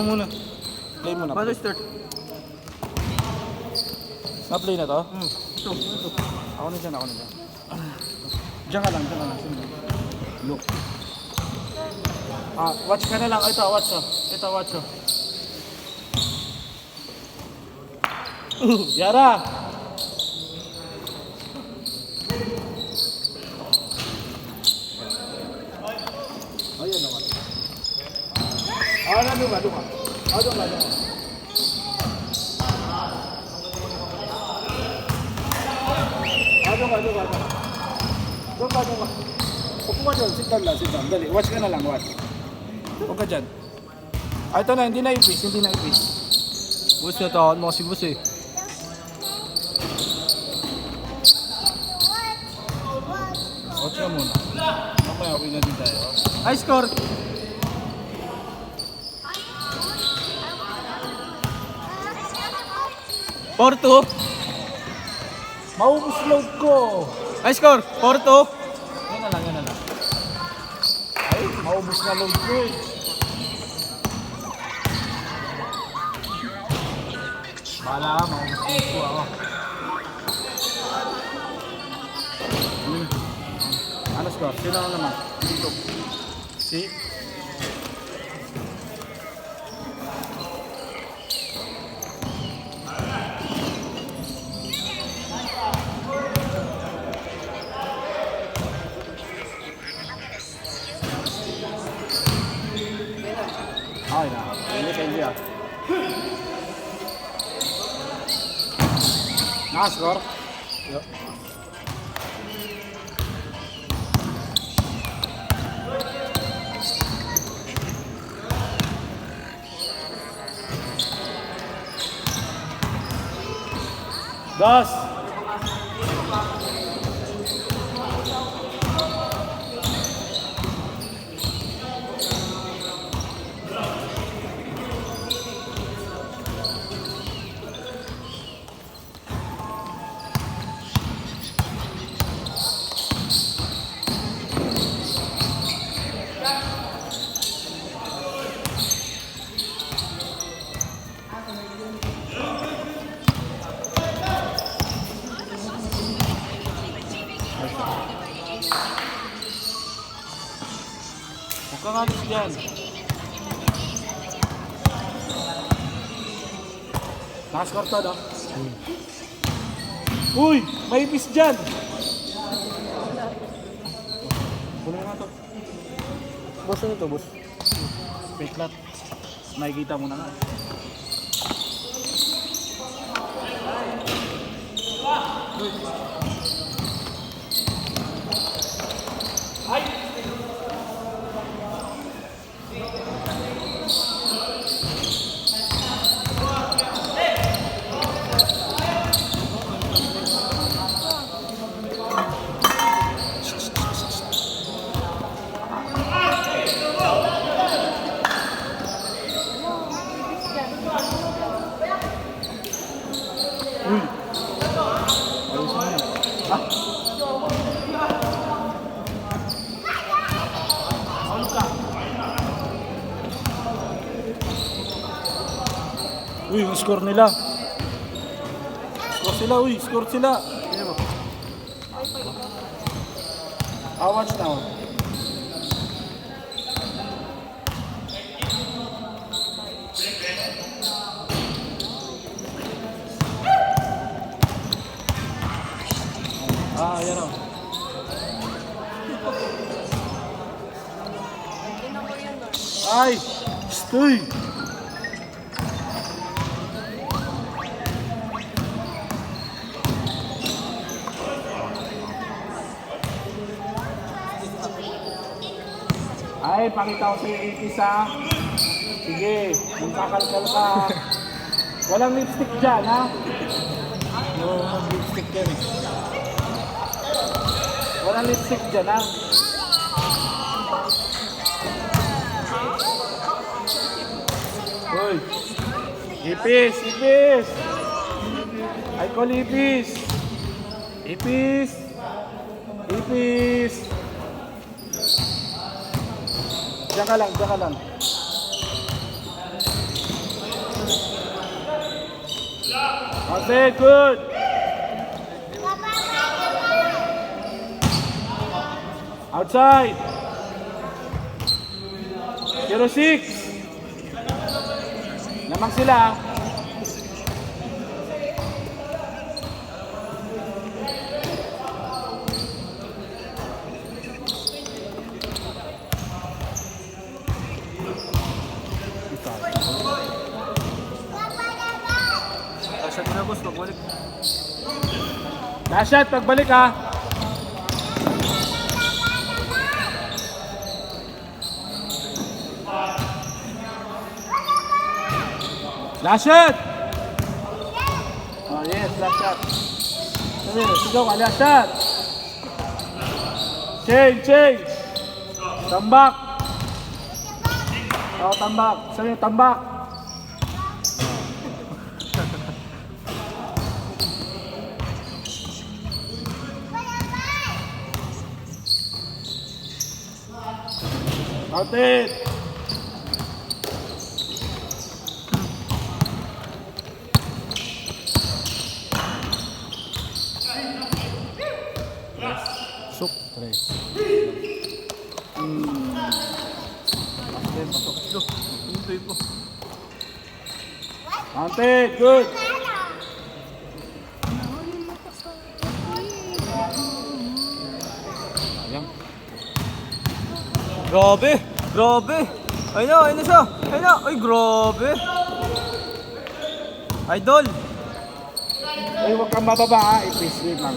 mo muna. Play mo na. Paano start? Na-play na to? Ito. Ako na dyan. Diyan ka lang. Look. Watch ka na lang. Ito, watch oh. Yara! Ayun naman. Luma. Doon. Upo ka doon, sit down. Dali, watch ka na lang, watch. Huwag ka dyan. Ito na, hindi na ipis. Bus na tawad mo kasi bus eh. Watch ka muna. Mamaya, uwi na din tayo. High score! Porto. Maubos load ko. High score! Porto. Yan na lang. Ay, maubos na load ko eh. Bahala ka, maubos load ko ako. Ano score? Sino ako naman? Dito. Si? Okay na. Hindi ah. Naka-score? Yup. Dos! Huwag kang alis dyan. Naka-score to, no? Uy! May ipis dyan! Puno na to. Boss ano to, boss? Fake lot. Nakikita mo na nga. Ay! Uy! Ayos mo yan. Uy, yung score nila. Score sila. Watch now. Ayan o. Ay! Stoy! Ay, pakita ko sa'yo 80 ha. Sige, magkakalkal ka. Walang lipstick dyan, ha? Walang lipstick dyan eh. Walang lipstick dyan, ha? Uy! Ipis! I call ipis! Ipis! Diyan ka lang. Okay, good. Outside. 06. Lamang sila. Kasya ko na boss, pagbalik. Last shot, pagbalik ha. Last shot! Oh yes, last shot. Sabi, sigaw ka, last shot. Change. Tambak. Oh, tambak. Sabi, tambak. Outed. Suk. Tres. Pasok. Go. Hintoy po. Outed. Good. Sayang. Grabe. Ayun na siya. Ay, grabe. Idol. Ay, huwag kang bababa ha. I-please, wait lang.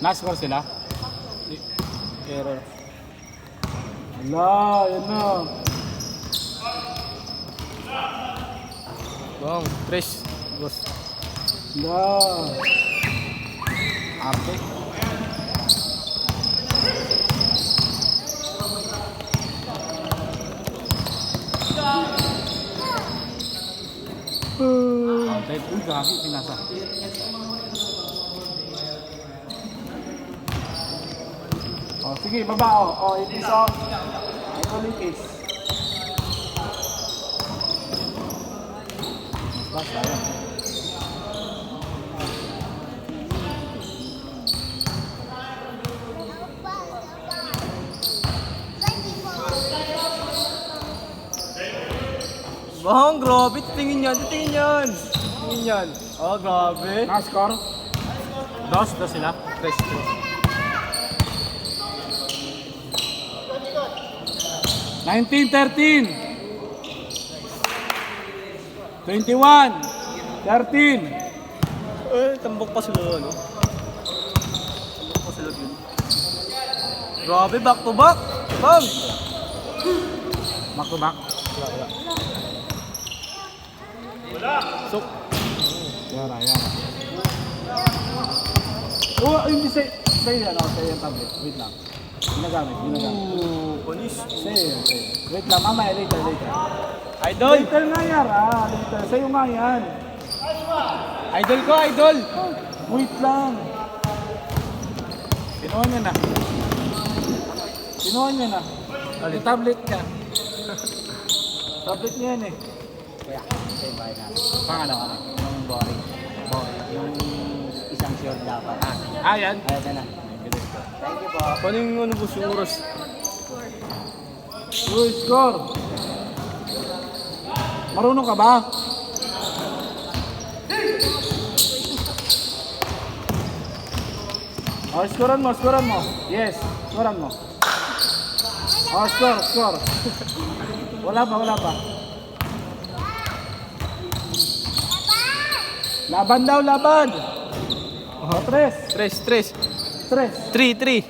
Na-score sila? Error. Wala, yun na. Bang, tres. Boss. Wala. Arte. Arte. Uy, gagi, pinasa. Oh, sige, baba oh. Oh, ipis off. Ito lipis. Basta yan. Bang, grabe. Tingin yan. Oh, grabe. Na-score? Dos sila. Tres. 19-13. 21-13. Tambok pa sila, ano? Yun. Grabe, back to back. Bang! Back to back. Sok. Yara. Oh, hindi sa'yo yung tablet. Wait lang. Ginagamit. Panis. Sa'yo. Wait lang, mamaya, later. Idol! Later nga Yara. Later. Sa'yo nga yan. Idol ko, idol! Wait lang. Kinuha niya na. Yung tablet niya. Tablet niya yan eh. Kaya, bye na. Pangalawa na. Yung boring. Yung isang short dapat. Yan. Ayun na. Thank you po. Paano yung ano boss, yung oras? Score. Marunong ka ba? Oh, scorean mo. Yes, scorean mo. Oh, score. Wala pa. Laban daw. Oh, tres. Tres. 3. 3.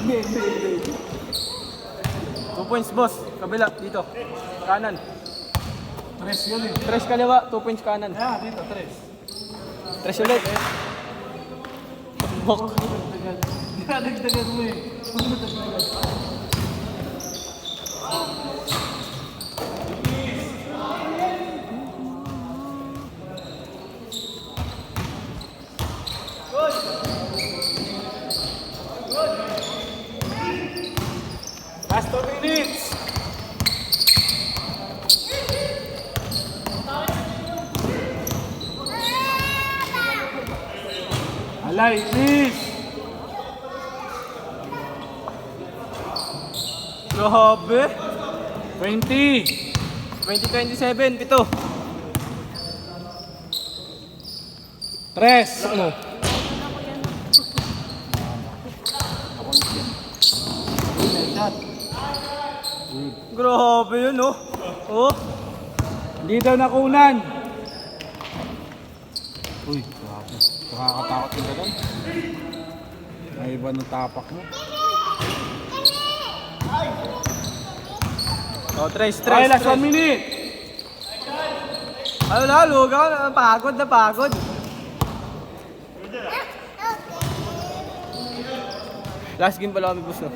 Hindi. 2 points boss. Kabila, dito. Kanan. Tres yun eh. 3 kaliwa, 2 points kanan. Dito, tres. 3 ulit. Bok. Dagdagan mo eh. minutes. Alay, miss. Grabe. 20. 2027, pito. Tres. Ano? Shot. Grabe yun, oh. Oh. Hindi daw nakunan. Uy, grabe. Nakakatakot yung ganun. May iba ng tapak mo. Oh, tres. Okay, last 1 minute. Ano na, lugaw. Pagod na pagod. Last game pala kami, boss, no?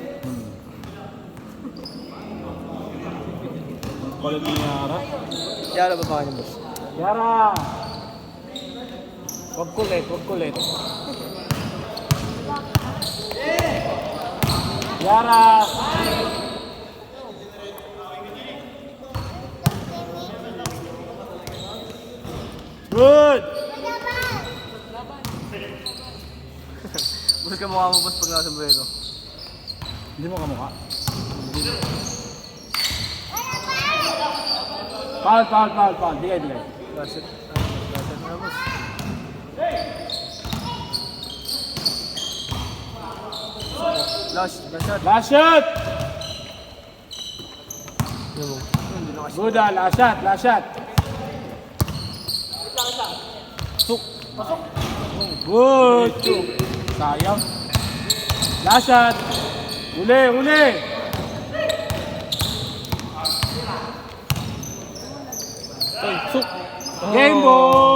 Kulit ni Yara. Yara ba pa kanya, boss? Yara! Huwag kulit, huwag kulit. Yara! Good! Boss, kamukha mo, boss, pag nasa sombrero. Hindi mo kamukha. Foul. Digay. Last set. Last set na, boss. Last shot. Last shot! Ano mo? Hindi na kasi. Good, last shot. Suk. Good! Sayang. Last shot. Uli. Ay, suk. Game ball!